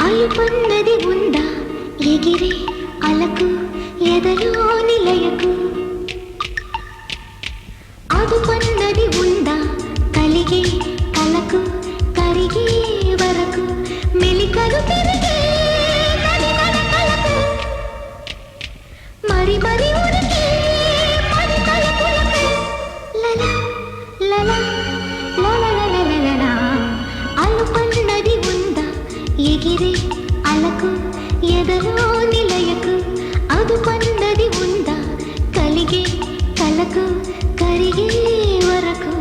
అలుపన్నది ఉందా ఎగిరే అలకు ఎదలో నిలయకు అదుపన్నది ఉందా కలిగే కలకు కరిగే వరకు మెలికలు తిరిగే కలకు మరి మరి ఉరికి మరి కలపులకు లలా లలా లలా అలుపన్నది ఉందా ఎగిరే అలకు ఎదలో నిలయకు అదుపన్నది ఉందా కలిగే కలకు కరిగే వరకు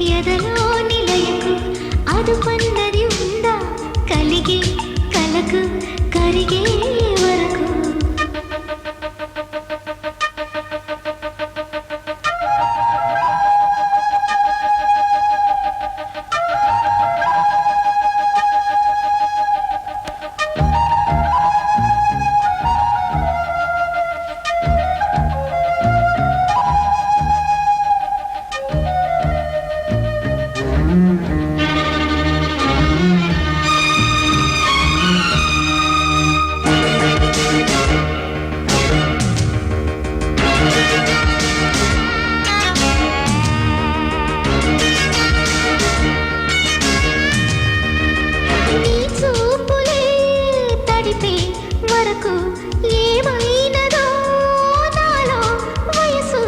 ఎదలో నిలయకు అదుపన్నది ఉందా కలిగే కలకు కరిగే వరకు ఏమైనదో నాలో వయసు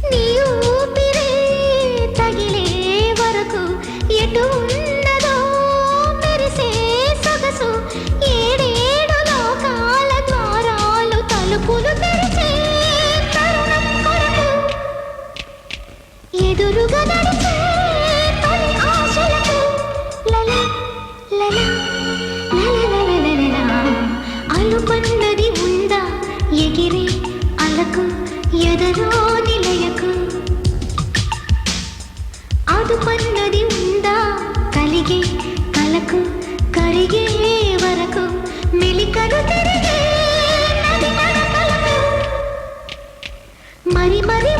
నీ ఊపిరే తగిలే వరకు ఎటు ఉన్నదో మెరిసే సొగసు ఏడేడు లోకాల ద్వారాలు తలుపులు తెరిచే తరుణం కొరకు ఎదురుగా నడిచే తొలి ఆశలకు లలా లలా అలుపన్నది ఉందా ఎగిరే అలకు ఎదలో నిలయకు అదుపన్నది ఉందా కలిగే కలకు కరిగే వరకు మెలికలు తిరిగే నది నడకలకు మరి మరి